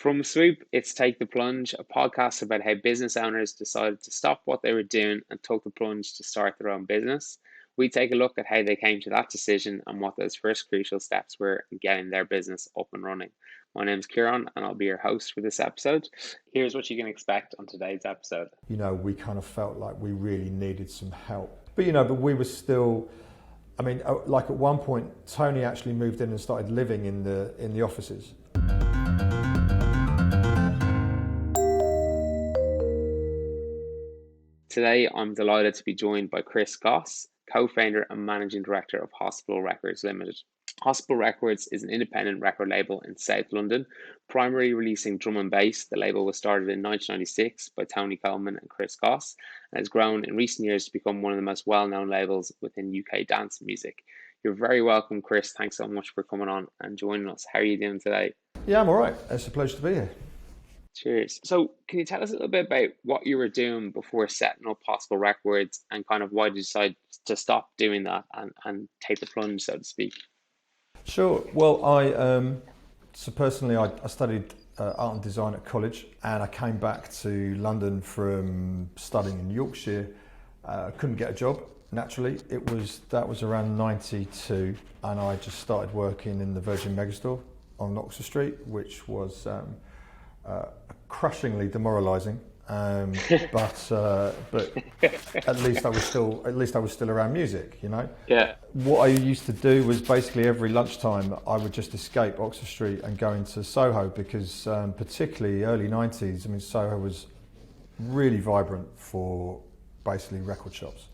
From Swoop, it's Take the Plunge, a podcast about how business owners decided to stop what they were doing and took the plunge to start their own business. We take a look at how they came to that decision and what those first crucial steps were in getting their business up and running. My name's Kieran, and I'll be your host for this episode. Here's what you can expect on today's episode. We kind of felt like we really needed some help. But we were still, like at one point, Tony actually moved in and started living in the offices. Today, I'm delighted to be joined by Chris Goss, co-founder and managing director of Hospital Records Limited. Hospital Records is an independent record label in South London, primarily releasing drum and bass. The label was started in 1996 by Tony Colman and Chris Goss and has grown in recent years to become one of the most well-known labels within UK dance music. You're very welcome, Chris. Thanks so much for coming on and joining us. How are you doing today? Yeah, I'm all right. It's a pleasure to be here. Cheers. So can you tell us a little bit about what you were doing before setting up Hospital Records and kind of why you decided to stop doing that and take the plunge, so to speak? Sure. Well, I studied art and design at college, and I came back to London from studying in Yorkshire. Couldn't get a job, naturally. That was around 92, and I just started working in the Virgin Megastore on Oxford Street, which was crushingly demoralising. But at least I was still around music, Yeah. What I used to do was basically every lunchtime I would just escape Oxford Street and go into Soho because particularly early 90s, Soho was really vibrant for basically record shops.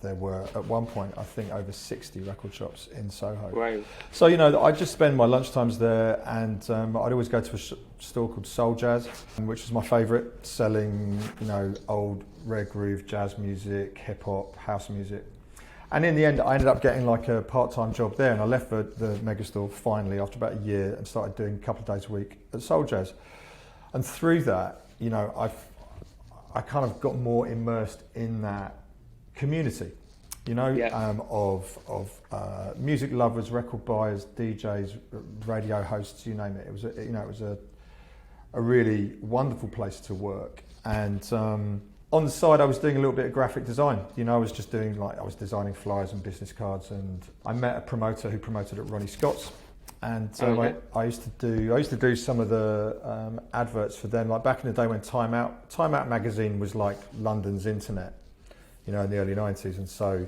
There were at one point I think over 60 record shops in Soho. Right. So I'd just spend my lunchtimes there, and I'd always go to a store called Soul Jazz, which was my favourite, selling old rare groove jazz music, hip hop, house music. And in the end, I ended up getting like a part-time job there, and I left the Megastore finally after about a year and started doing a couple of days a week at Soul Jazz. And through that, I kind of got more immersed in that community, of music lovers, record buyers, DJs, radio hosts, you name it. It was a really wonderful place to work. And on the side, I was doing a little bit of graphic design. I was just doing I was designing flyers and business cards. And I met a promoter who promoted at Ronnie Scott's, and I used to do some of the adverts for them. Like back in the day when Time Out magazine was like London's internet. In the early 90s, and so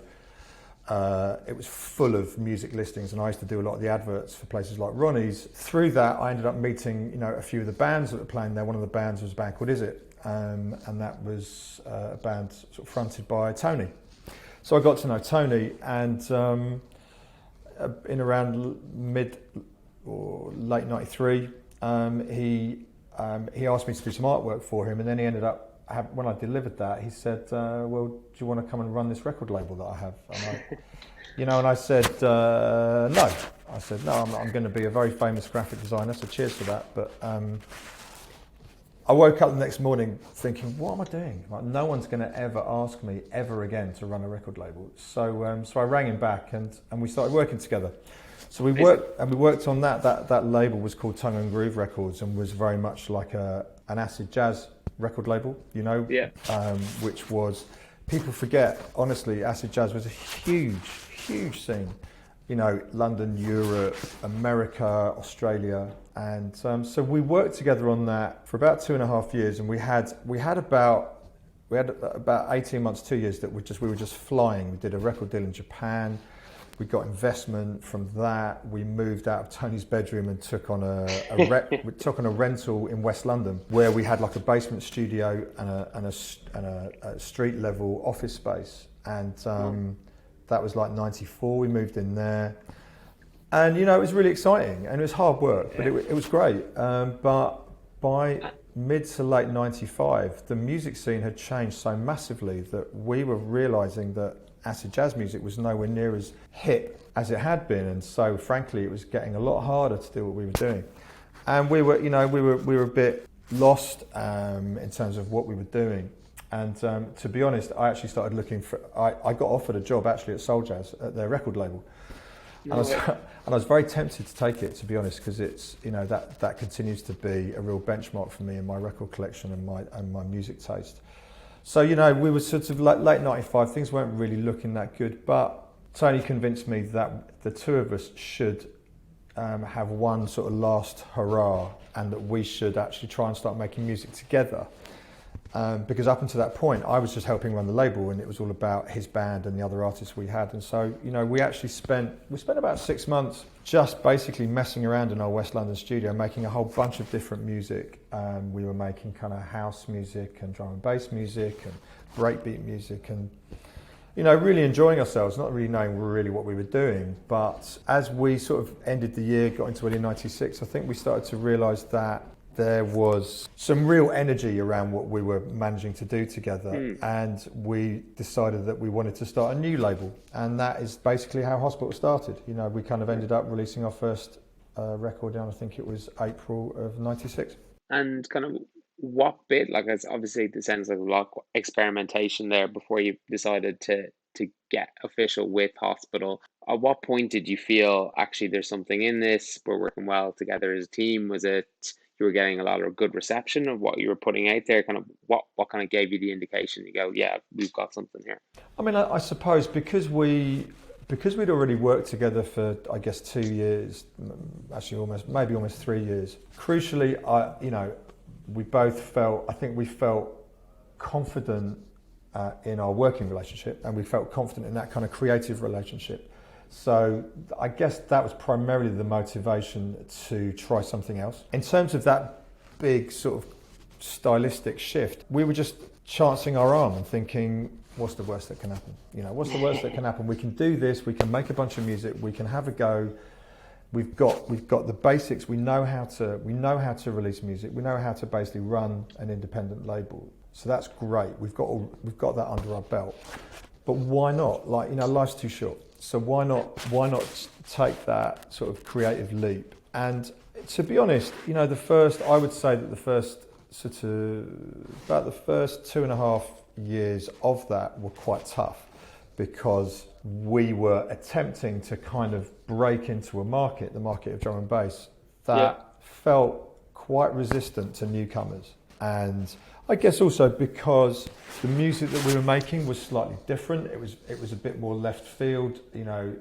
it was full of music listings, and I used to do a lot of the adverts for places like Ronnie's. Through that, I ended up meeting a few of the bands that were playing there. One of the bands was a band called Is It, and that was a band sort of fronted by Tony. So I got to know Tony, and in around mid or late '93, he asked me to do some artwork for him, and then he ended up. When I delivered that, he said, "Well, do you want to come and run this record label that I have?" And I said, "No." I said, "No, I'm going to be a very famous graphic designer, so cheers for that." But I woke up the next morning thinking, "What am I doing? Like, no one's going to ever ask me ever again to run a record label." So I rang him back, and we started working together. So we worked on that. That label was called Tongue and Groove Records, and was very much like an acid jazz record label, which was, people forget, honestly, acid jazz was a huge scene, London, Europe, America, Australia, and so we worked together on that for about 2.5 years, and we had about 18 months, 2 years that we were just flying. We did a record deal in Japan. We got investment from that. We moved out of Tony's bedroom and took on a rental in West London, where we had like a basement studio and a street level office space. And that was like '94. We moved in there, and it was really exciting, and it was hard work, but it was great. But by mid to late '95, the music scene had changed so massively that we were realising that acid jazz music was nowhere near as hip as it had been, and so frankly it was getting a lot harder to do what we were doing, and we were a bit lost in terms of what we were doing. And to be honest, I actually started looking for. I got offered a job actually at Soul Jazz at their record label, And I was very tempted to take it, to be honest, because it's, you know, that continues to be a real benchmark for me in my record collection and my music taste. So, you know, we were sort of like late 95, things weren't really looking that good, but Tony convinced me that the two of us should have one sort of last hurrah, and that we should actually try and start making music together. Because up until that point, I was just helping run the label, and it was all about his band and the other artists we had. And so, you know, we spent about 6 months just basically messing around in our West London studio, making a whole bunch of different music. We were making kind of house music and drum and bass music and breakbeat music, and, you know, really enjoying ourselves, not really knowing really what we were doing. But as we sort of ended the year, got into early 96, I think we started to realise that there was some real energy around what we were managing to do together, and we decided that we wanted to start a new label, and that is basically how Hospital started. You know, we kind of ended up releasing our first record down, I think it was April of 96. And kind of what bit, like, it's obviously it sounds like a lot of experimentation there before you decided to get official with Hospital. At what point did you feel actually there's something in this, we're working well together as a team? Was it you were getting a lot of good reception of what you were putting out there? Kind of what kind of gave you the indication you go, yeah, we've got something here? I mean, I suppose because we'd already worked together for, I guess, 2 years, actually almost 3 years. Crucially, we felt confident in our working relationship, and we felt confident in that kind of creative relationship. So I guess that was primarily the motivation to try something else. In terms of that big sort of stylistic shift, we were just chancing our arm and thinking, what's the worst that can happen? You know, what's the worst that can happen? We can do this, we can make a bunch of music, we can have a go. We've got the basics, we know how to release music, we know how to basically run an independent label. So that's great. We've got that under our belt. But why not? Like, you know, life's too short. So why not take that sort of creative leap? And to be honest, you know, I would say that the first 2.5 years of that were quite tough, because we were attempting to kind of break into the market of drum and bass that felt quite resistant to newcomers. And I guess also because the music that we were making was slightly different. It was a bit more left field. You know,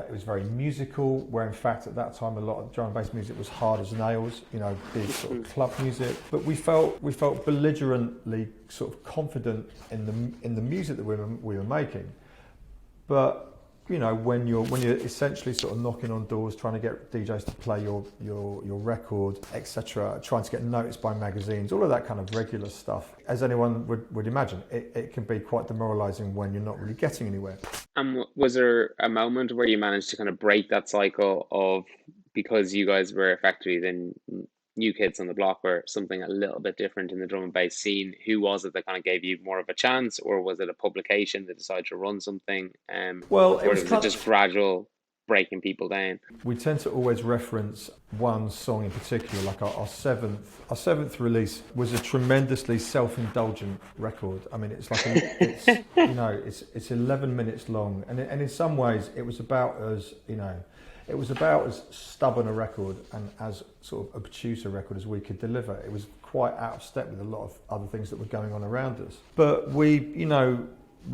it was very musical, where in fact at that time a lot of drum and bass music was hard as nails. You know, big sort of club music. But we felt belligerently sort of confident in the music that we were making. But you know, when you're essentially sort of knocking on doors, trying to get DJs to play your record, etc., trying to get noticed by magazines, all of that kind of regular stuff, as anyone would imagine, it can be quite demoralising when you're not really getting anywhere. And was there a moment where you managed to kind of break that cycle of, because you guys were effectively then new kids on the block, or something a little bit different in the drum and bass scene? Who was it that kind of gave you more of a chance, or was it a publication that decided to run something? Well, it was just gradual breaking people down? We tend to always reference one song in particular, like our seventh release was a tremendously self-indulgent record. I mean, it's like it's 11 minutes long, and in some ways it was about as stubborn a record and as sort of obtuse a record as we could deliver. It was quite out of step with a lot of other things that were going on around us. But we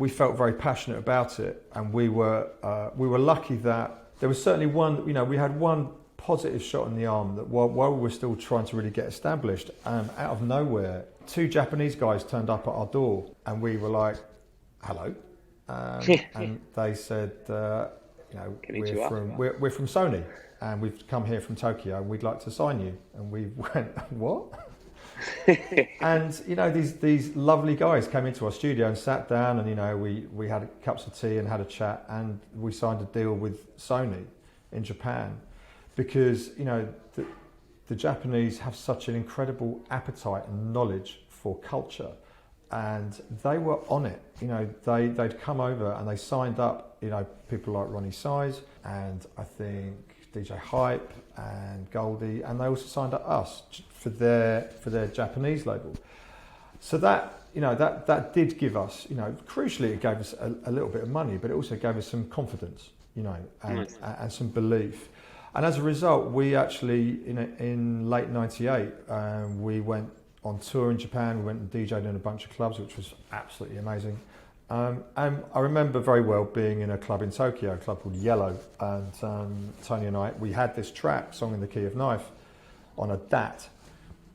felt very passionate about it, and we were lucky that there was certainly one. You know, we had one positive shot in the arm that while we were still trying to really get established, out of nowhere, 2 Japanese guys turned up at our door, and we were like, "Hello," and they said, we're from Sony, and we've come here from Tokyo, and we'd like to sign you. And we went, what? And you know, these lovely guys came into our studio and sat down, and you know, we had cups of tea and had a chat, and we signed a deal with Sony in Japan, because you know the Japanese have such an incredible appetite and knowledge for culture. And they were on it. You know, they'd come over and they signed up, you know, people like Ronnie Size and I think DJ Hype and Goldie, and they also signed up us for their Japanese label. So that, you know, that did give us, you know, crucially it gave us a little bit of money, but it also gave us some confidence. Nice. and some belief. And as a result, we actually, in late '98, we went on tour in Japan. We went and DJed in a bunch of clubs, which was absolutely amazing. And I remember very well being in a club in Tokyo, a club called Yellow. And Tony and I, we had this track, Song in the Key of Knife, on a DAT,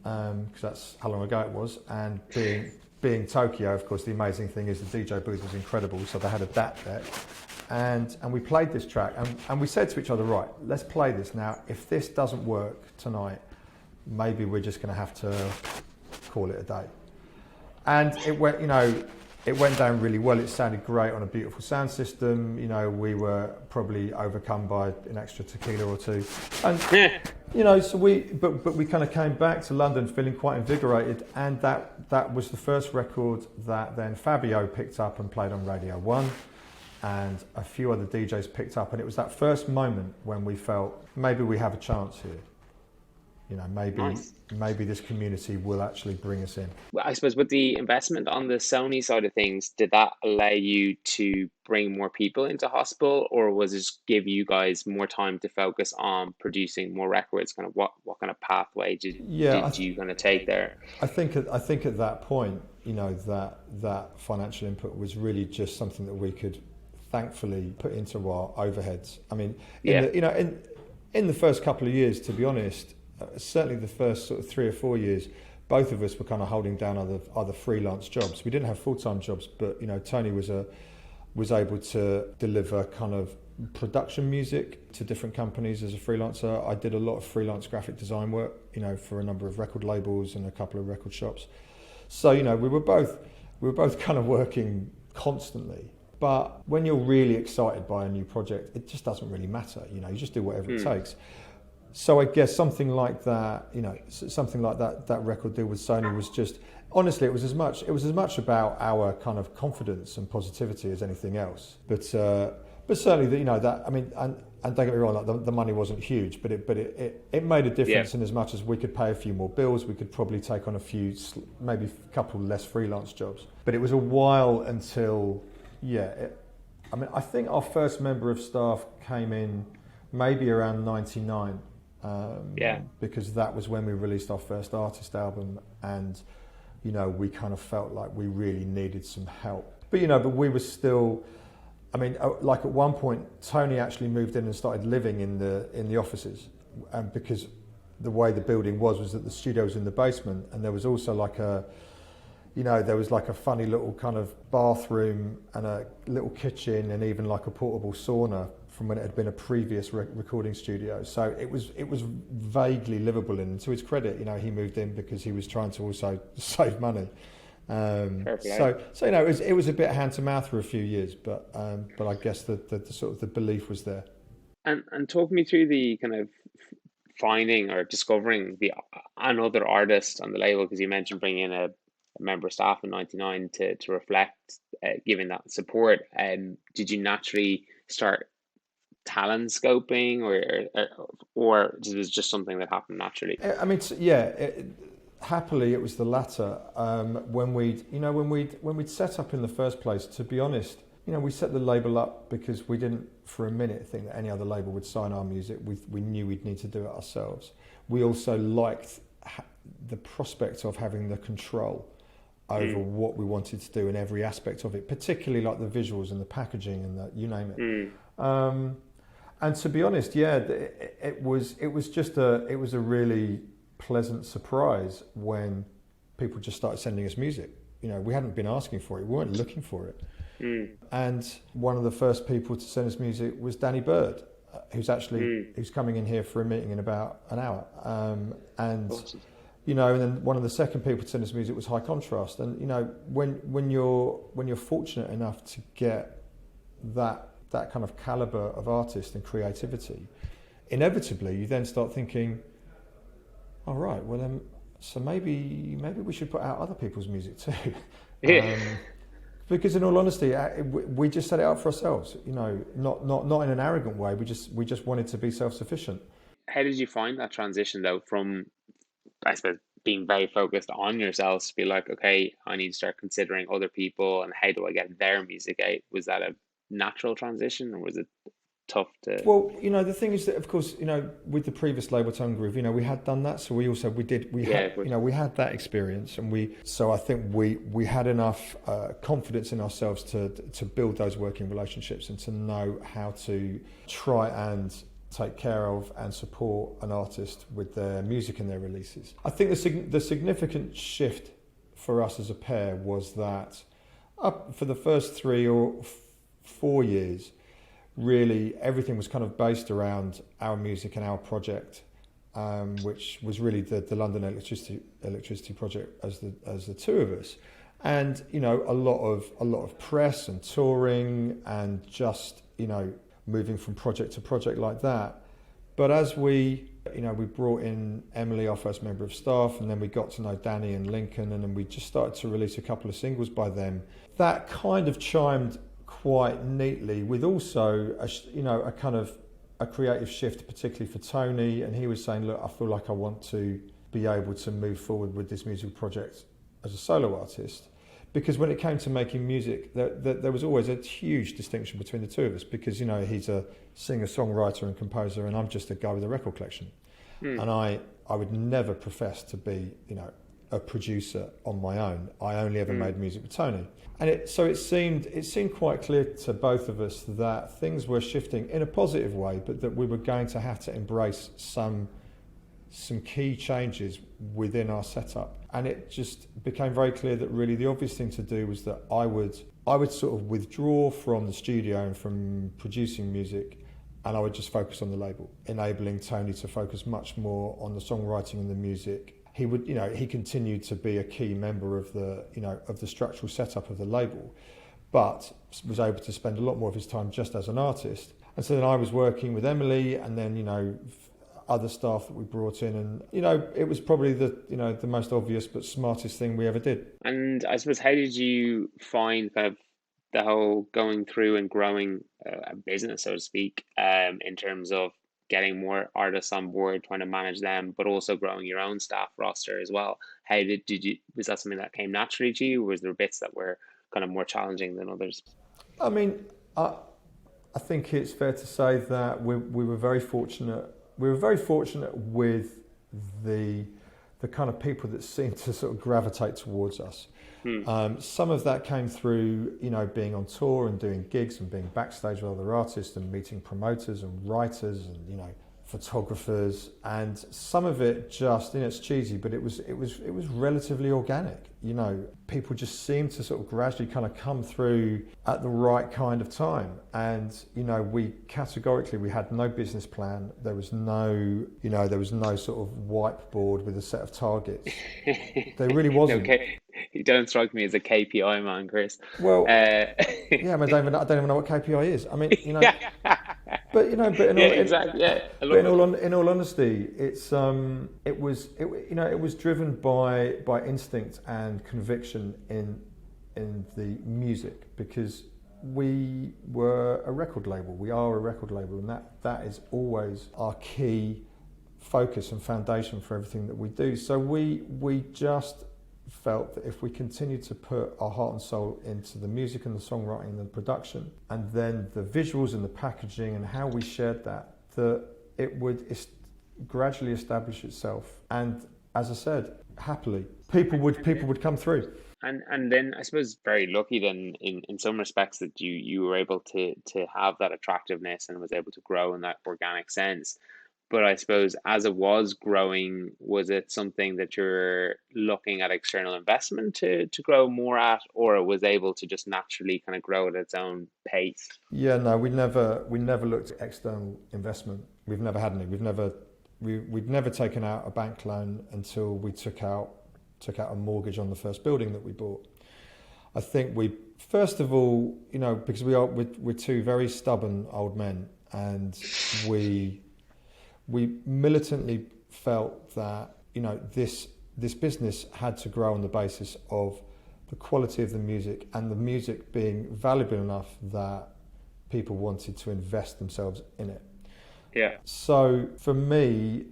because that's how long ago it was. And being Tokyo, of course, the amazing thing is the DJ booth was incredible. So they had a DAT deck. And we played this track, and we said to each other, right, let's play this now. If this doesn't work tonight, maybe we're just going to have to call it a day. And it went down really well. It sounded great on a beautiful sound system. We were probably overcome by an extra tequila or two, and so we kind of came back to London feeling quite invigorated. And that was the first record that then Fabio picked up and played on Radio 1. And a few other DJs picked up, and it was that first moment when we felt maybe we have a chance here. Nice. Maybe this community will actually bring us in. Well, I suppose with the investment on the Sony side of things, did that allow you to bring more people into hospital, or was it just give you guys more time to focus on producing more records? Kind of what kind of pathway did you kind of take there? I think at that point, that financial input was really just something that we could thankfully put into our overheads. I mean, in the first couple of years, to be honest, certainly the first sort of 3 or 4 years, both of us were kind of holding down other freelance jobs. We didn't have full-time jobs, but Tony was able to deliver kind of production music to different companies as a freelancer. I did a lot of freelance graphic design work, for a number of record labels and a couple of record shops. So we were both kind of working constantly. But when you're really excited by a new project, it just doesn't really matter. You just do whatever it takes. So I guess something like that, that record deal with Sony was just, honestly, it was as much about our kind of confidence and positivity as anything else. But certainly, that I mean, and don't get me wrong, like the money wasn't huge, but it made a difference in as much as we could pay a few more bills. We could probably take on a few, maybe a couple less freelance jobs. But it was a while until. I think our first member of staff came in maybe around '99, because that was when we released our first artist album, and we kind of felt like we really needed some help. But we were still. I mean, like at one point, Tony actually moved in and started living in the offices, and because the way the building was that the studio was in the basement, and there was also like a. There was like a funny little kind of bathroom and a little kitchen and even like a portable sauna from when it had been a previous recording studio. So it was vaguely livable. And to his credit, he moved in because he was trying to also save money. It was a bit hand to mouth for a few years, but I guess the sort of the belief was there. And talk me through the kind of finding or discovering another artist on the label, because you mentioned bringing in a member of staff in '99 to reflect, giving that support. Did you naturally start talent scoping, or was it just something that happened naturally? I mean, happily, it was the latter. When we'd set up in the first place, to be honest, we set the label up because we didn't for a minute think that any other label would sign our music. We knew we'd need to do it ourselves. We also liked the prospect of having the control over what we wanted to do in every aspect of it, particularly like the visuals and the packaging and you name it. And to be honest, it was a really pleasant surprise when people just started sending us music. We hadn't been asking for it, we weren't looking for it. And one of the first people to send us music was Danny Bird, who's coming in here for a meeting in about an hour. Awesome. And then one of the second people to send us music was High Contrast. And when you're fortunate enough to get that kind of caliber of artist and creativity, inevitably you then start thinking, all right, well then, so maybe we should put out other people's music too. Because in all honesty, we just set it up for ourselves. Not in an arrogant way. We just wanted to be self-sufficient. How did you find that transition though, from, I suppose, being very focused on yourselves to be like, okay, I need to start considering other people and how do I get their music out? Was that a natural transition, or was it tough to? Well, the thing is that, of course, with the previous label Tone Groove, we had done that, so we Yeah, had, we had that experience, and so I think we had enough confidence in ourselves to build those working relationships and to know how to try and take care of and support an artist with their music and their releases. I think the significant shift for us as a pair was that for the first 3 or 4 years, really everything was kind of based around our music and our project, which was really the London electricity project as the two of us, and a lot of press and touring and just moving from project to project like that. But as we brought in Emily, our first member of staff, and then we got to know Danny and Lincoln, and then we just started to release a couple of singles by them. That kind of chimed quite neatly with also a creative shift, particularly for Tony. And he was saying, look, I feel like I want to be able to move forward with this musical project as a solo artist. Because when it came to making music, there was always a huge distinction between the two of us, because, he's a singer-songwriter and composer, and I'm just a guy with a record collection. And I would never profess to be, a producer on my own. I only ever made music with Tony. And it seemed quite clear to both of us that things were shifting in a positive way, but that we were going to have to embrace some key changes within our setup. And it just became very clear that really the obvious thing to do was that I would sort of withdraw from the studio and from producing music, and I would just focus on the label, enabling Tony to focus much more on the songwriting and the music. He would, he continued to be a key member of the structural setup of the label, but was able to spend a lot more of his time just as an artist. And so then I was working with Emily, and then, other staff that we brought in, and it was probably the most obvious but smartest thing we ever did. And I suppose, how did you find kind of the whole going through and growing a business, so to speak, in terms of getting more artists on board, trying to manage them, but also growing your own staff roster as well? How did you, was that something that came naturally to you, or was there bits that were kind of more challenging than others? I mean, I think it's fair to say that we were very fortunate. We were very fortunate with the kind of people that seemed to sort of gravitate towards us. Some of that came through, being on tour and doing gigs and being backstage with other artists and meeting promoters and writers and, photographers. And some of it just, it's cheesy, but it was relatively organic. People just seemed to sort of gradually kind of come through at the right kind of time. And, we had no business plan. There was no sort of whiteboard with a set of targets. There really wasn't. Okay. You don't strike me as a KPI man, Chris. Well, yeah, I don't even know what KPI is. I mean, but in all honesty, it was driven by instinct and conviction in the music, because we were a record label. We are a record label, and that is always our key focus and foundation for everything that we do. So we just felt that if we continued to put our heart and soul into the music and the songwriting and the production, and then the visuals and the packaging and how we shared that it would gradually establish itself. And as I said, happily, people would come through. And then I suppose very lucky then in some respects that you were able to have that attractiveness and was able to grow in that organic sense. But I suppose as it was growing, was it something that you're looking at external investment to grow more at, or it was able to just naturally kind of grow at its own pace? Yeah, no, we never looked at external investment. We've never had any. We'd never taken out a bank loan until we took out a mortgage on the first building that we bought. I think first of all, because we're two very stubborn old men, and we militantly felt that this business had to grow on the basis of the quality of the music, and the music being valuable enough that people wanted to invest themselves in it. Yeah. So for me,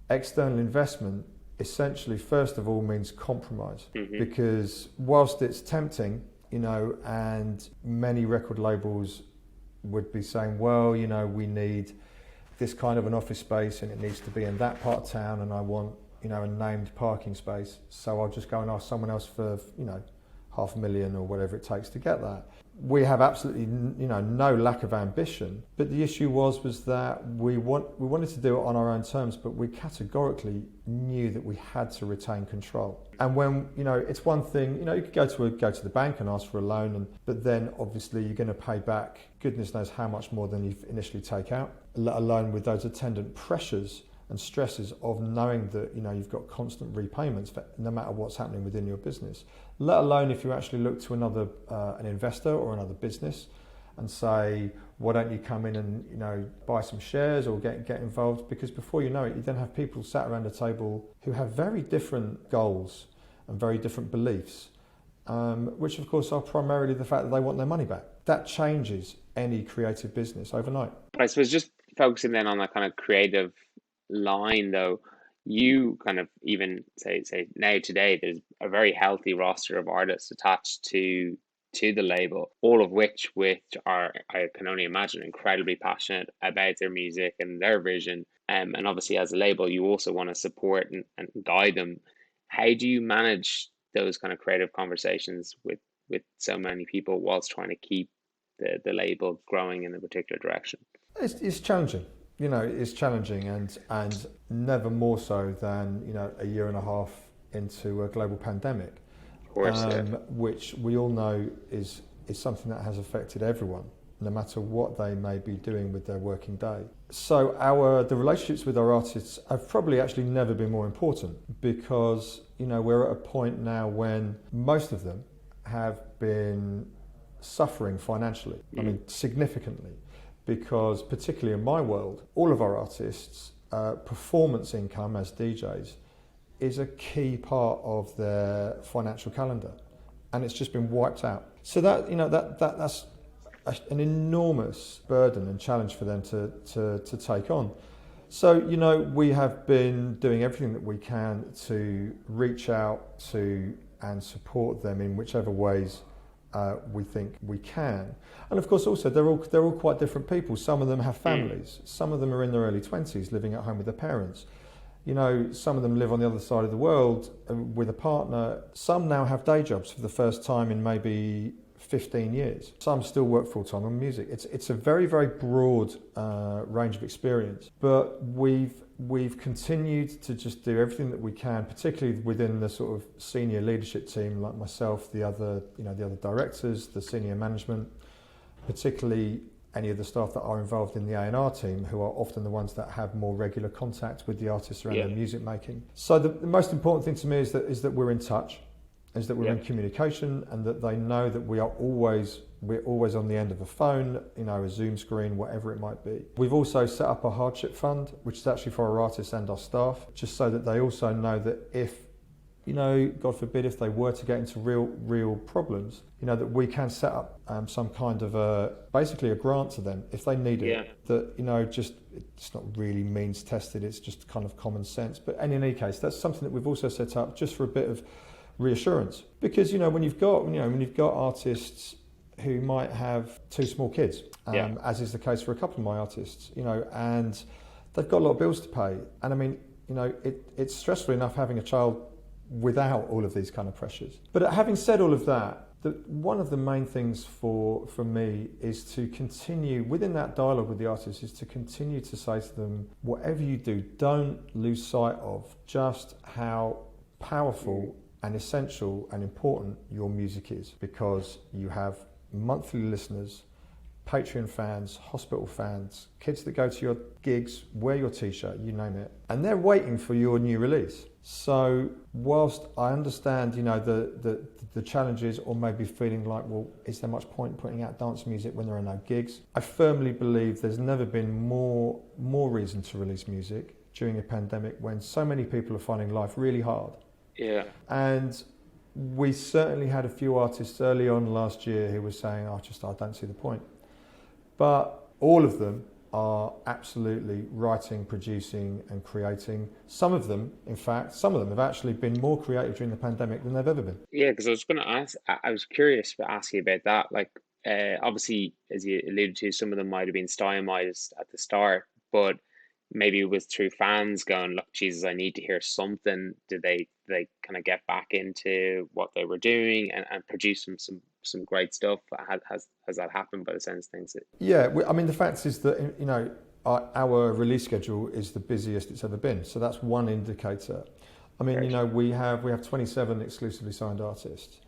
external investment essentially first of all means compromise, because whilst it's tempting, and many record labels would be saying, well, we need this kind of an office space and it needs to be in that part of town, and I want, a named parking space. So I'll just go and ask someone else for, $500,000 or whatever it takes to get that. We have absolutely, no lack of ambition, but the issue was that we wanted to do it on our own terms, but we categorically knew that we had to retain control. And when, it's one thing, you could go to the bank and ask for a loan, but then obviously you're going to pay back goodness knows how much more than you've initially take out, let alone with those attendant pressures and stresses of knowing that you've got constant repayments for no matter what's happening within your business. Let alone if you actually look to another an investor or another business and say, why don't you come in and buy some shares or get involved? Because before you know it, you then have people sat around a table who have very different goals and very different beliefs, which of course are primarily the fact that they want their money back. That changes any creative business overnight. But I suppose just focusing then on that kind of creative line though, you kind of even say now today there's a very healthy roster of artists attached to the label, all of which are, I can only imagine, incredibly passionate about their music and their vision. And obviously as a label you also want to support and guide them. How do you manage those kind of creative conversations with so many people whilst trying to keep the label growing in a particular direction? It's challenging. It's challenging, and never more so than a year and a half into a global pandemic, of course, which we all know is something that has affected everyone, no matter what they may be doing with their working day. So the relationships with our artists have probably actually never been more important, because we're at a point now when most of them have been suffering financially. I mean, significantly. Because particularly in my world, all of our artists, performance income as DJs is a key part of their financial calendar, and it's just been wiped out. So that's an enormous burden and challenge for them to take on. So we have been doing everything that we can to reach out to and support them in whichever ways we think we can. And of course also they're all quite different people. Some of them have families, some of them are in their early 20s living at home with their parents. Some of them live on the other side of the world with a partner. Some now have day jobs for the first time in maybe 15 years. Some still work full-time on music. It's a very, very broad range of experience, but we've continued to just do everything that we can, particularly within the sort of senior leadership team, like myself, the other directors, the senior management, particularly any of the staff that are involved in the A&R team, who are often the ones that have more regular contact with the artists around their music making. So the most important thing to me is that we're in touch, is that we're in communication, and that they know that we're always on the end of a phone, a Zoom screen, whatever it might be. We've also set up a hardship fund, which is actually for our artists and our staff, just so that they also know that if, God forbid, if they were to get into real problems, that we can set up some kind of basically a grant to them if they need it. That, just, it's not really means tested, it's just kind of common sense. But in any case, that's something that we've also set up just for a bit of reassurance, because when you've got artists who might have two small kids, as is the case for a couple of my artists, and they've got a lot of bills to pay, and I mean, it's stressful enough having a child without all of these kind of pressures. But having said all of that, one of the main things for me is to continue within that dialogue with the artists, is to continue to say to them, whatever you do, don't lose sight of just how powerful and essential and important your music is, because you have monthly listeners, Patreon fans, hospital fans, kids that go to your gigs, wear your t-shirt, you name it, and they're waiting for your new release. So whilst I understand, the challenges, or maybe feeling like, well, is there much point in putting out dance music when there are no gigs? I firmly believe there's never been more reason to release music during a pandemic, when so many people are finding life really hard. Yeah. And we certainly had a few artists early on last year who were saying, I don't see the point. But all of them are absolutely writing, producing and creating. Some of them have actually been more creative during the pandemic than they've ever been. Yeah, because I was going to ask, I was curious to ask you about that. Like, Obviously, as you alluded to, some of them might have been stymied at the start, but maybe it was through fans going, "Look, Jesus, I need to hear something." Did they kind of get back into what they were doing and produce some great stuff? Has that happened by the sense of things? Yeah, I mean, the fact is that, our release schedule is the busiest it's ever been. So that's one indicator. I mean, Great. we have 27 exclusively signed artists,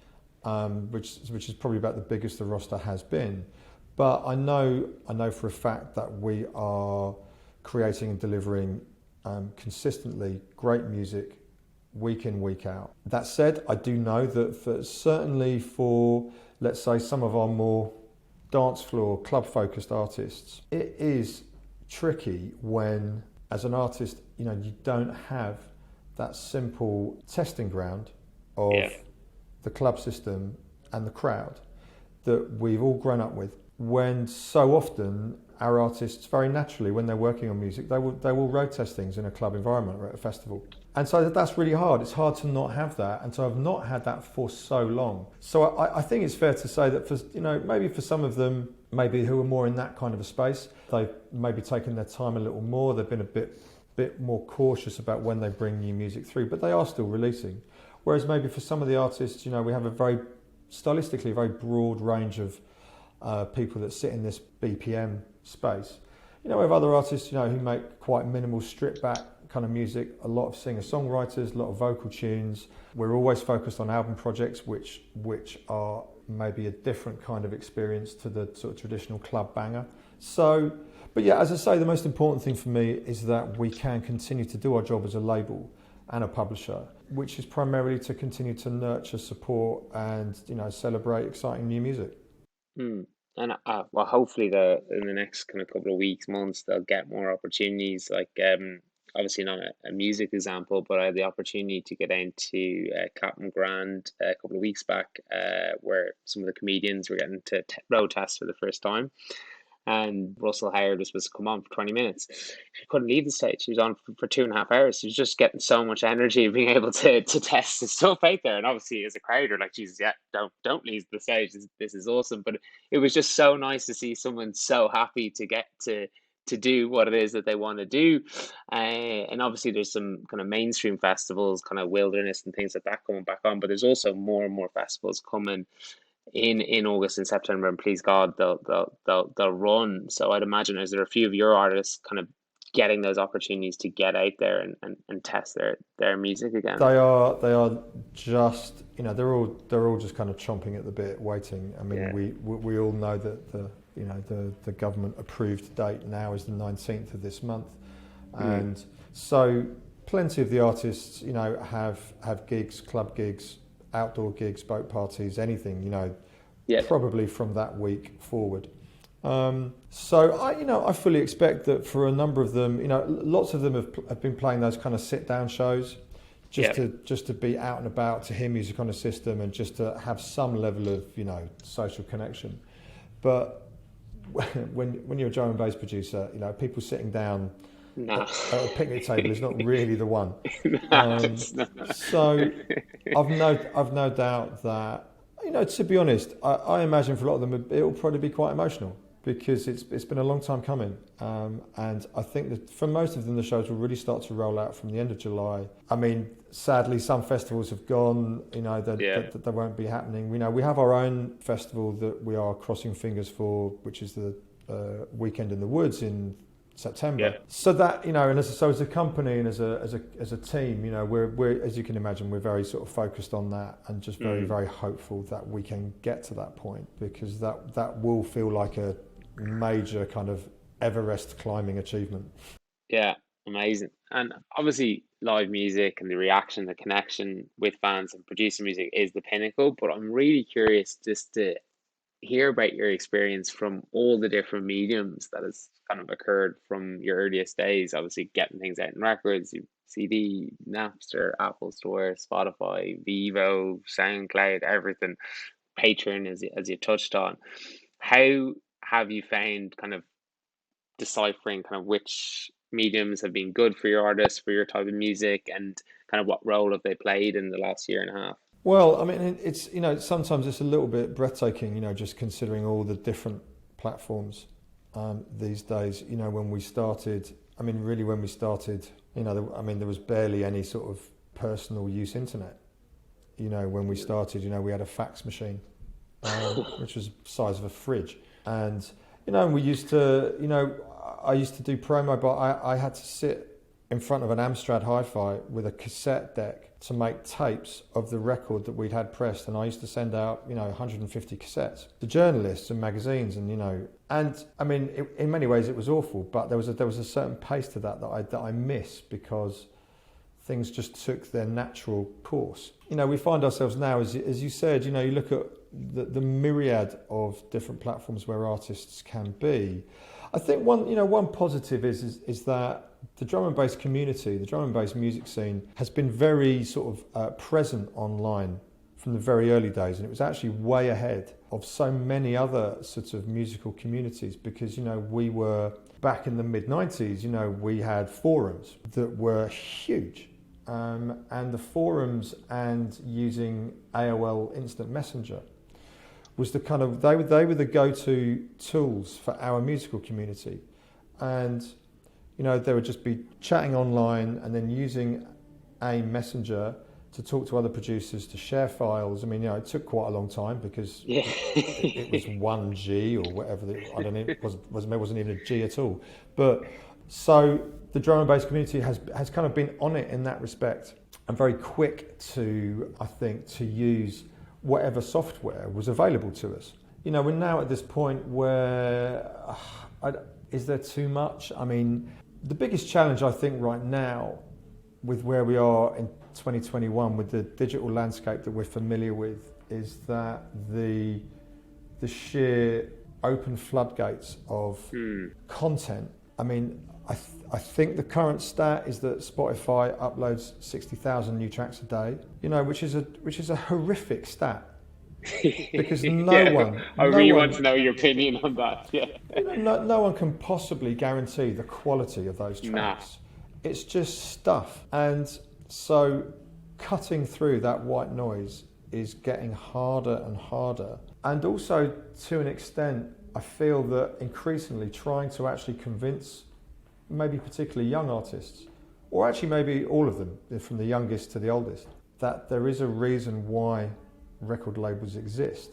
which is probably about the biggest the roster has been. But I know for a fact that we are creating and delivering consistently great music week in, week out. That said, I do know that certainly for, let's say, some of our more dance floor, club focused artists, it is tricky when, as an artist, you don't have that simple testing ground of Yeah, the club system and the crowd that we've all grown up with. When so often our artists, very naturally, when they're working on music, they will road test things in a club environment or at a festival. And so that's really hard. It's hard to not have that, and so I've not had that for so long. So I think it's fair to say that for maybe for some of them, maybe who are more in that kind of a space, they've maybe taken their time a little more. They've been a bit more cautious about when they bring new music through, but they are still releasing. Whereas maybe for some of the artists, we have a very stylistically very broad range of people that sit in this BPM space. We have other artists, who make quite minimal, stripped back kind of music. A lot of singer-songwriters, a lot of vocal tunes. We're always focused on album projects, which are maybe a different kind of experience to the sort of traditional club banger. So, but yeah, as I say, the most important thing for me is that we can continue to do our job as a label and a publisher, which is primarily to continue to nurture, support, and celebrate exciting new music. mm. And well, hopefully in the next kind of couple of weeks, months, they'll get more opportunities. Like obviously not a music example, but I had the opportunity to get into Clapham Grand a couple of weeks back, where some of the comedians were getting to road test for the first time. And Russell Howard was supposed to come on for 20 minutes. She couldn't leave the stage. She was on for 2.5 hours. She was just getting so much energy being able to test the stuff out there. And obviously, as a crowd, are like, Jesus, yeah, don't leave the stage. This is awesome. But it was just so nice to see someone so happy to get to do what it is that they want to do. And obviously, there's some kind of mainstream festivals, kind of wilderness and things like that coming back on. But there's also more and more festivals coming in August and September, and please God, they'll run. So I'd imagine, is there a few of your artists kind of getting those opportunities to get out there and test their music again? They are just they're all just kind of chomping at the bit, waiting. I mean, Yeah, we all know that the government approved date now is the 19th of this month, mm, and so plenty of the artists have gigs, club gigs, outdoor gigs, boat parties, anything, yeah, probably from that week forward. So I fully expect that for a number of them, lots of them have been playing those kind of sit down shows, yeah, just to be out and about, to hear music on a system, and just to have some level of social connection. But when you're a drum and bass producer, people sitting down no, at a picnic table is not really the one. no, Um, it's not. so I've no doubt that, to be honest, I imagine for a lot of them it will probably be quite emotional, because it's been a long time coming, and I think that for most of them the shows will really start to roll out from the end of July. I mean, sadly, some festivals have gone, Yeah, that they won't be happening. We have our own festival that we are crossing fingers for, which is the Weekend in the Woods in yeah, September. So that, and as a company and as a team, we're, as you can imagine, we're very sort of focused on that, and just very, mm, very hopeful that we can get to that point, because that will feel like a major kind of Everest climbing achievement. yeah, amazing. And obviously, live music and the reaction, the connection with fans and producing music is the pinnacle. But I'm really curious just to hear about your experience from all the different mediums that has kind of occurred from your earliest days. Obviously, getting things out in records, CD, Napster, Apple Store, Spotify, Vivo, SoundCloud, everything, Patreon, as you touched on. How have you found kind of deciphering kind of which mediums have been good for your artists, for your type of music, and kind of what role have they played in the last year and a half? Well, I mean, it's, sometimes it's a little bit breathtaking, just considering all the different platforms these days. When we started, really when we started, there was barely any sort of personal use internet. When we started, we had a fax machine, which was the size of a fridge. And, we used to, I used to do promo, but I had to sit in front of an Amstrad Hi-Fi with a cassette deck to make tapes of the record that we'd had pressed, and I used to send out 150 cassettes to journalists and magazines, and in many ways it was awful, but there was a certain pace to that I miss, because things just took their natural course. We find ourselves now, as you said, you look at the myriad of different platforms where artists can be. I think one positive is that the drum and bass community, the drum and bass music scene, has been very sort of present online from the very early days, and it was actually way ahead of so many other sorts of musical communities, because we were back in the mid-90s. We had forums that were huge, and the forums and using AOL Instant Messenger was the kind of they were the go-to tools for our musical community. And they would just be chatting online and then using a messenger to talk to other producers, to share files. It took quite a long time, because it was 1G or whatever. I don't know, it wasn't even a G at all. But so the drum and bass community has kind of been on it in that respect, and very quick to, I think, to use whatever software was available to us. We're now at this point where, is there too much? The biggest challenge, I think, right now, with where we are in 2021, with the digital landscape that we're familiar with, is that the sheer open floodgates of content. I think the current stat is that Spotify uploads 60,000 new tracks a day. Which is a horrific stat. Because no one... I really want to know your opinion on that. Yeah. No one can possibly guarantee the quality of those tracks. Nah. It's just stuff. And so cutting through that white noise is getting harder and harder. And also, to an extent, I feel that increasingly trying to actually convince maybe particularly young artists, or actually maybe all of them, from the youngest to the oldest, that there is a reason why record labels exist.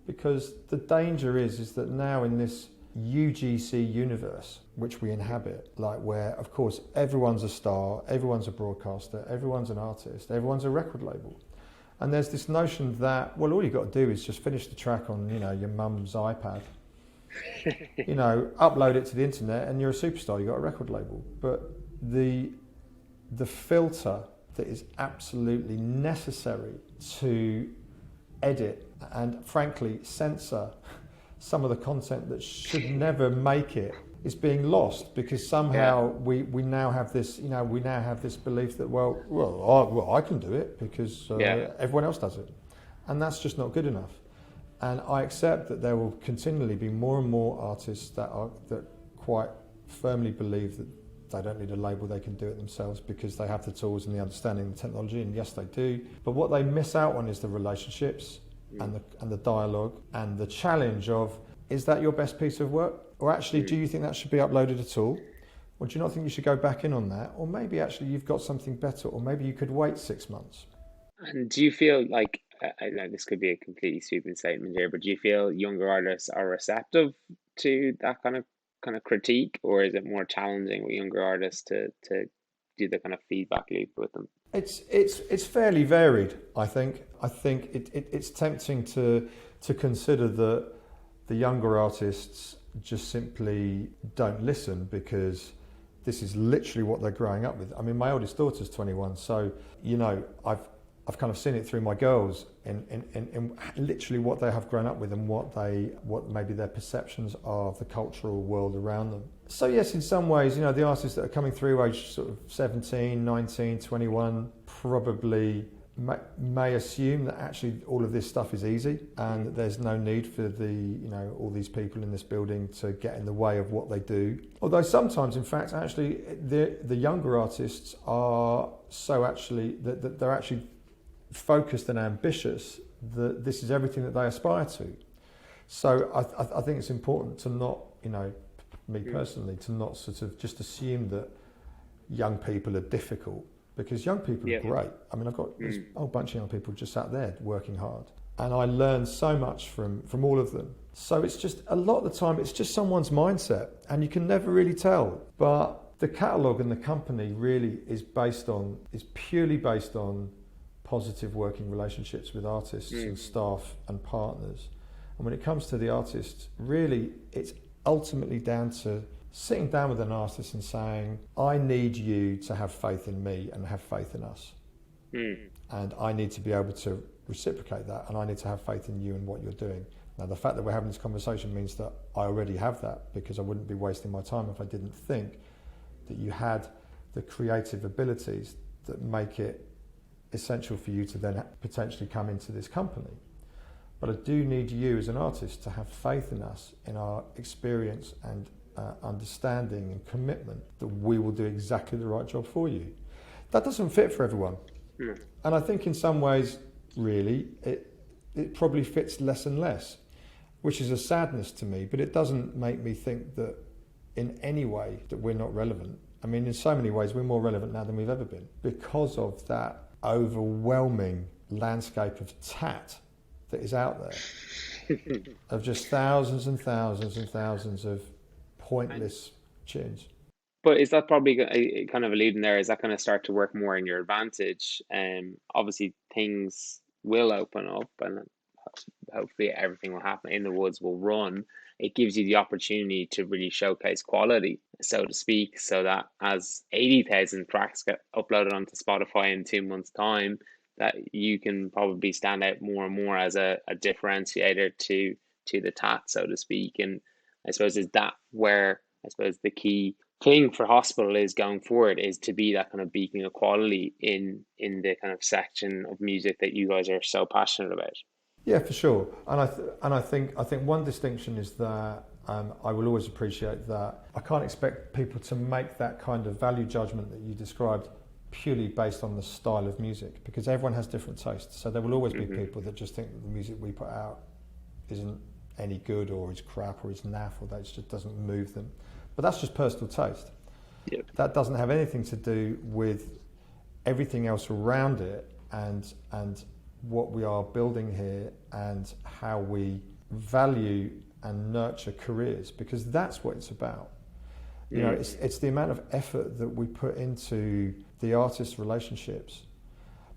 Because the danger is that now in this UGC universe which we inhabit, like where of course everyone's a star, everyone's a broadcaster, everyone's an artist, everyone's a record label, and there's this notion that, well, all you've got to do is just finish the track on your mum's iPad, upload it to the internet, and you're a superstar, you've got a record label. But the filter that is absolutely necessary to edit and frankly censor some of the content that should never make it is being lost, because somehow we now have this belief that I can do it because everyone else does it, and that's just not good enough. And I accept that there will continually be more and more artists that quite firmly believe that they don't need a label, they can do it themselves because they have the tools and the understanding of the technology, and yes, they do. But what they miss out on is the relationships and the dialogue and the challenge of, is that your best piece of work? Or actually, do you think that should be uploaded at all? Or do you not think you should go back in on that? Or maybe actually you've got something better, or maybe you could wait 6 months. And do you feel like, I know this could be a completely sweeping statement here, but do you feel younger artists are receptive to that kind of critique, or is it more challenging with younger artists to do the kind of feedback loop with them? It's fairly varied, I think. I think it's tempting to consider that the younger artists just simply don't listen because this is literally what they're growing up with. I mean, my oldest daughter's 21, so I've kind of seen it through my girls in literally what they have grown up with and what maybe their perceptions are of the cultural world around them. So yes, in some ways, the artists that are coming through age sort of 17, 19, 21 probably may assume that actually all of this stuff is easy and that there's no need for all these people in this building to get in the way of what they do. Although sometimes, in fact, actually the younger artists are so actually that they're actually focused and ambitious that this is everything that they aspire to. So I think it's important to not, me personally, to not sort of just assume that young people are difficult, because young people are great. I mean, I've got this whole bunch of young people just sat there working hard, and I learn so much from all of them. So it's just, a lot of the time, it's just someone's mindset, and you can never really tell. But the catalogue and the company really is purely based on positive working relationships with artists and staff and partners. And when it comes to the artists, really, it's ultimately down to sitting down with an artist and saying, I need you to have faith in me and have faith in us. And I need to be able to reciprocate that, and I need to have faith in you and what you're doing. Now, the fact that we're having this conversation means that I already have that, because I wouldn't be wasting my time if I didn't think that you had the creative abilities that make it essential for you to then potentially come into this company. But I do need you as an artist to have faith in us, in our experience and understanding and commitment that we will do exactly the right job for you. That doesn't fit for everyone. And I think in some ways, really, it probably fits less and less, which is a sadness to me, but it doesn't make me think that in any way that we're not relevant. I mean, in so many ways, we're more relevant now than we've ever been, because of that overwhelming landscape of tat that is out there, of just thousands and thousands and thousands of pointless tunes. But is that probably kind of alluding there? Is that going to start to work more in your advantage? Obviously, things will open up, and hopefully everything will happen. In the Woods will run. It gives you the opportunity to really showcase quality, so to speak, so that as 80,000 tracks get uploaded onto Spotify in 2 months' time, that you can probably stand out more and more as a differentiator to the tat, so to speak. And I suppose is that where I suppose the key thing for hospital is going forward, is to be that kind of beacon of quality in the kind of section of music that you guys are so passionate about. Yeah, for sure. And I think one distinction is that I will always appreciate that I can't expect people to make that kind of value judgment that you described purely based on the style of music, because everyone has different tastes. So there will always be people that just think that the music we put out isn't any good, or is crap, or is naff, or that it just doesn't move them. But that's just personal taste. Yep. That doesn't have anything to do with everything else around it, and what we are building here, and how we value and nurture careers, because that's what it's about. You know, it's the amount of effort that we put into the artist relationships,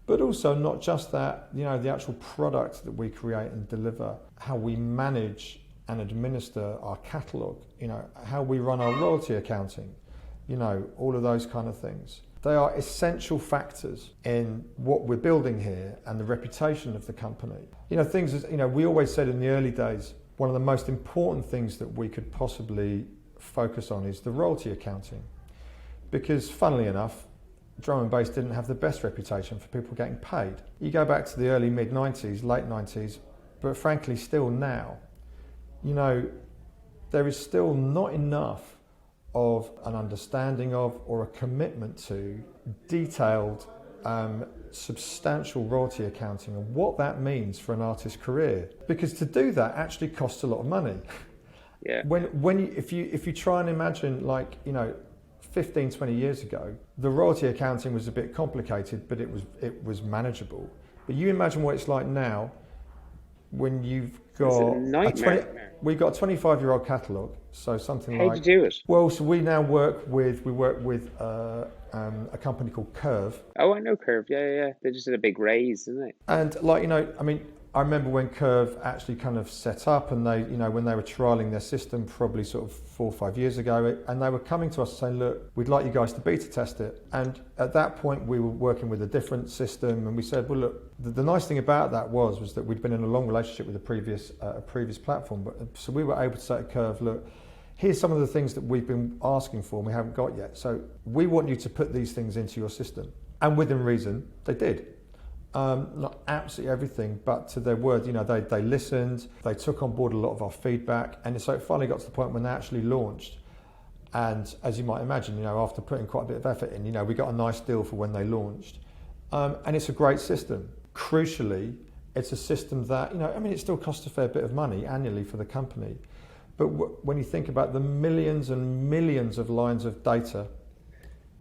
but also not just that, you know, the actual product that we create and deliver, how we manage and administer our catalogue, you know, how we run our royalty accounting, you know, all of those kind of things. They are essential factors in what we're building here and the reputation of the company. You know, things as, you know, we always said in the early days, one of the most important things that we could possibly focus on is the royalty accounting, because funnily enough, drum and bass didn't have the best reputation for people getting paid. You go back to the early mid-90s, late 90s, but frankly still now, you know, there is still not enough of an understanding of, or a commitment to, detailed substantial royalty accounting and what that means for an artist's career, because to do that actually costs a lot of money. Yeah. If you try and imagine, like, you know, 15, 20 years ago, the royalty accounting was a bit complicated, but it was manageable. But you imagine what it's like now, when you've got we've got a 25-year-old catalogue, so something like. How do you do it? Well, so we now work with a company called Curve. Oh, I know Curve. Yeah. They just did a big raise, didn't they? And, like, you know, I mean, I remember when Curve actually kind of set up, and they, you know, when they were trialling their system probably sort of 4 or 5 years ago, and they were coming to us saying, look, we'd like you guys to beta test it. And at that point we were working with a different system, and we said, well, look, the nice thing about that was that we'd been in a long relationship with a previous platform, but so we were able to say to Curve, look, here's some of the things that we've been asking for and we haven't got yet. So we want you to put these things into your system. And within reason, they did. Not absolutely everything, but to their word, you know, they listened, they took on board a lot of our feedback, and so it finally got to the point when they actually launched. And as you might imagine, you know, after putting quite a bit of effort in, you know, we got a nice deal for when they launched. And it's a great system. crucially, it's a system that, it still costs a fair bit of money annually for the company. But when you think about the millions and millions of lines of data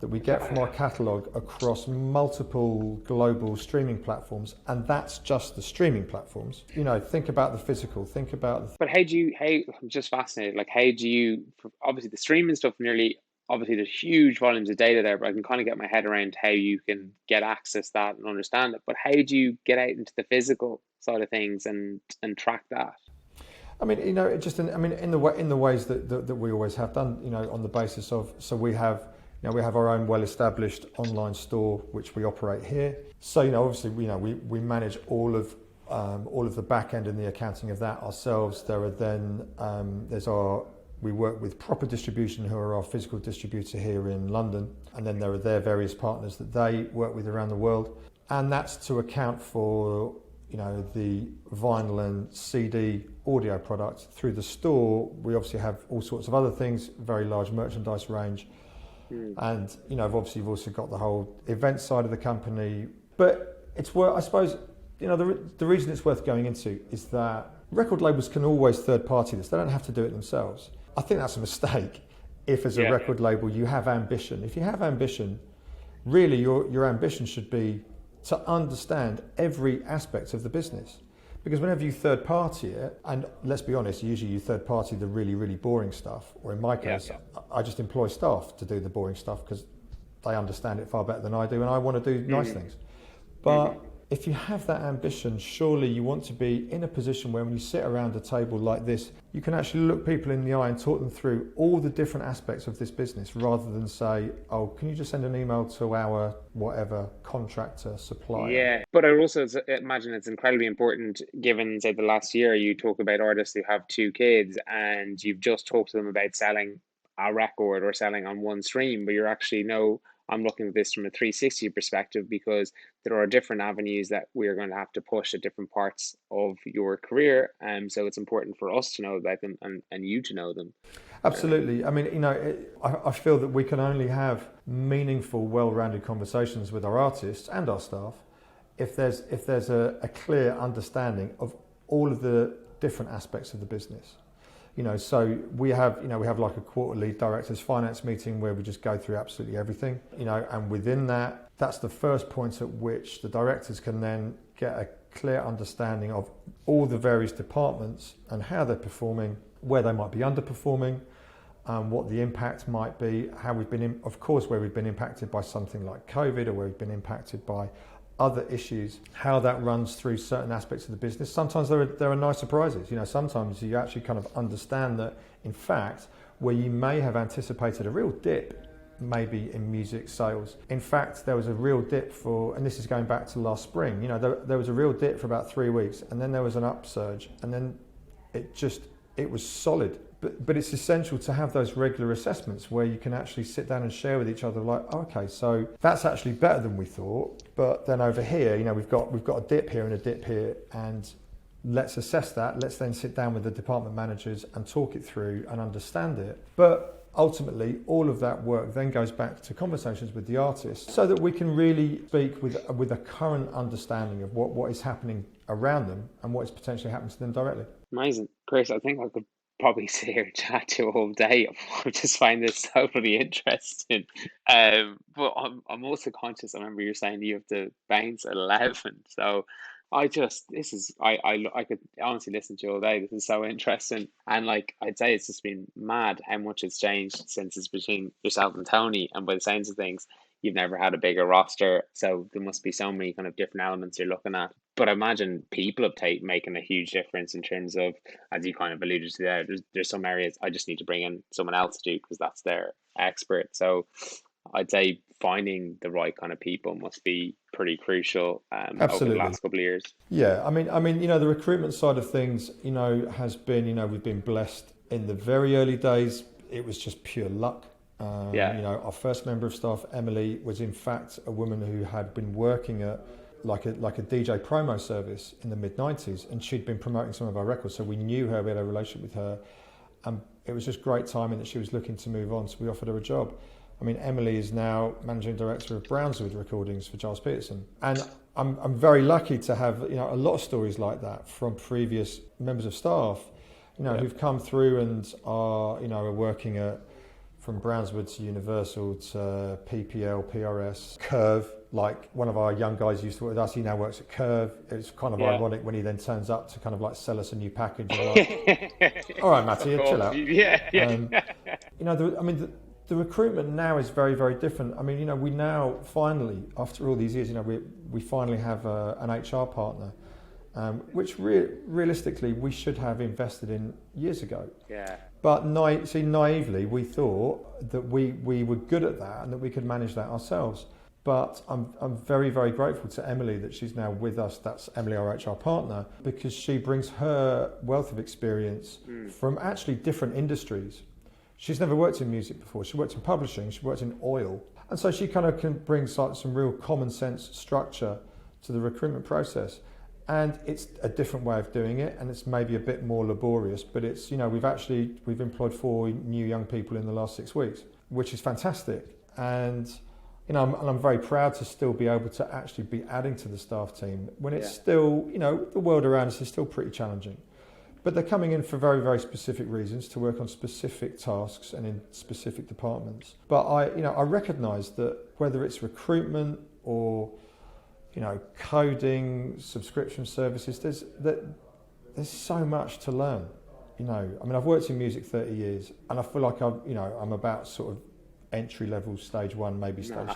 that we get from our catalogue across multiple global streaming platforms, and that's just the streaming platforms. Think about the physical, think about But I'm just fascinated, like, how do you, obviously the streaming stuff, obviously there's huge volumes of data there, but I can kind of get my head around how you can get access to that and understand it. But how do you get out into the physical side of things and track that? In the ways that we always have done, on the basis of, so we have our own well-established online store which we operate here. So obviously we manage all of the back end and the accounting of that ourselves. There are then we work with Proper Distribution, who are our physical distributor here in London, and then there are their various partners that they work with around the world, and that's to account for the vinyl and CD audio products. Through the store, we obviously have all sorts of other things, very large merchandise range. And obviously you've also got the whole event side of the company. But it's worth, I suppose, the reason it's worth going into is that record labels can always third party this. They don't have to do it themselves. I think that's a mistake. If as a record label you have ambition, if you have ambition, really your ambition should be to understand every aspect of the business. Because whenever you third party it, and let's be honest, usually you third party the really, really boring stuff, or in my case, I just employ staff to do the boring stuff because they understand it far better than I do, and I want to do nice things. But if you have that ambition, surely you want to be in a position where when you sit around a table like this, you can actually look people in the eye and talk them through all the different aspects of this business, rather than say, oh, can you just send an email to our whatever contractor, supplier? Yeah, but I also imagine it's incredibly important, given, say, the last year you talk about artists who have two kids and you've just talked to them about selling a record or selling on one stream, but you're actually, I'm looking at this from a 360 perspective, because there are different avenues that we're going to have to push at different parts of your career. So it's important for us to know about them and you to know them. Absolutely. I feel that we can only have meaningful, well-rounded conversations with our artists and our staff if there's a clear understanding of all of the different aspects of the business. So we have like a quarterly directors finance meeting where we just go through absolutely everything, and within that, that's the first point at which the directors can then get a clear understanding of all the various departments and how they're performing, where they might be underperforming, what the impact might be, how we've been, where we've been impacted by something like COVID, or where we've been impacted by other issues, how that runs through certain aspects of the business. Sometimes there are nice surprises. Sometimes you actually kind of understand that, in fact, where you may have anticipated a real dip, maybe in music sales, in fact, there was a real dip and this is going back to last spring, there was a real dip for about 3 weeks, and then there was an upsurge, and then it was solid. But it's essential to have those regular assessments where you can actually sit down and share with each other, like, oh, okay, so that's actually better than we thought. But then over here, we've got a dip here and a dip here, and let's assess that. Let's then sit down with the department managers and talk it through and understand it. But ultimately, all of that work then goes back to conversations with the artists, so that we can really speak with a current understanding of what is happening around them and what is potentially happening to them directly. Amazing. Chris, I think I could probably sit here and chat to you all day. I just find this totally interesting. But I'm also conscious. I remember you saying you have to bounce at 11. So I could honestly listen to you all day. This is so interesting. And like, I'd say it's just been mad how much it's changed since it's between yourself and Tony. And by the sounds of things, you've never had a bigger roster. So there must be so many kind of different elements you're looking at. But I imagine people have making a huge difference in terms of, as you kind of alluded to there, there's some areas I just need to bring in someone else to do because that's their expert. So I'd say finding the right kind of people must be pretty crucial over the last couple of years. Yeah, the recruitment side of things, has been, we've been blessed. In the very early days, it was just pure luck. Our first member of staff, Emily, was in fact a woman who had been working at like a DJ promo service in the mid-90s, and she'd been promoting some of our records, so we knew her, we had a relationship with her, and it was just great timing that she was looking to move on, so we offered her a job. I mean, Emily is now managing director of Brownswood Recordings for Giles Peterson, and I'm very lucky to have a lot of stories like that from previous members of staff, who've come through and are working at from Brownswood to Universal to PPL, PRS, Curve. Like one of our young guys used to work with us, he now works at Curve. It's kind of ironic when he then turns up to kind of like sell us a new package. Like, all right, Matty, chill out. The recruitment now is very, very different. I mean, we now finally, after all these years, we finally have an HR partner, which realistically we should have invested in years ago. Yeah. But naively, we thought that we were good at that and that we could manage that ourselves. But I'm very, very grateful to Emily that she's now with us. That's Emily, our HR partner, because she brings her wealth of experience from actually different industries. She's never worked in music before. She worked in publishing, she worked in oil. And so she kind of can bring some real common sense structure to the recruitment process. And it's a different way of doing it, and it's maybe a bit more laborious, but it's, we've employed 4 new young people in the last 6 weeks, which is fantastic. And, I'm very proud to still be able to actually be adding to the staff team when it's still, the world around us is still pretty challenging. But they're coming in for very, very specific reasons to work on specific tasks and in specific departments. But I recognise that whether it's recruitment or coding, subscription services, there's so much to learn. I've worked in music 30 years, and I feel like I'm about sort of entry level, stage 1, maybe stage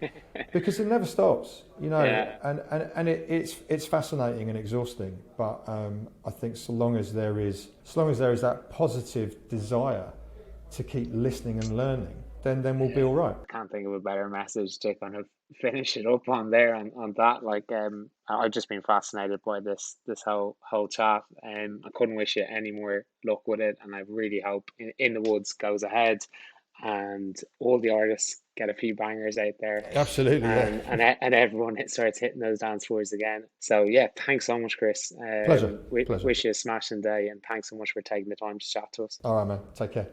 2, because it never stops. And it's fascinating and exhausting. But I think so long as there is that positive desire to keep listening and learning, then we'll be all right. Can't think of a better message to kind of finish it up on there and on that. Like I've just been fascinated by this whole chat, and I couldn't wish you any more luck with it, and I really hope In the Woods goes ahead and all the artists get a few bangers out there. Absolutely, and everyone starts hitting those dance floors again. So thanks so much, Chris. Pleasure. Wish you a smashing day, and thanks so much for taking the time to chat to us. All right, man. Take care.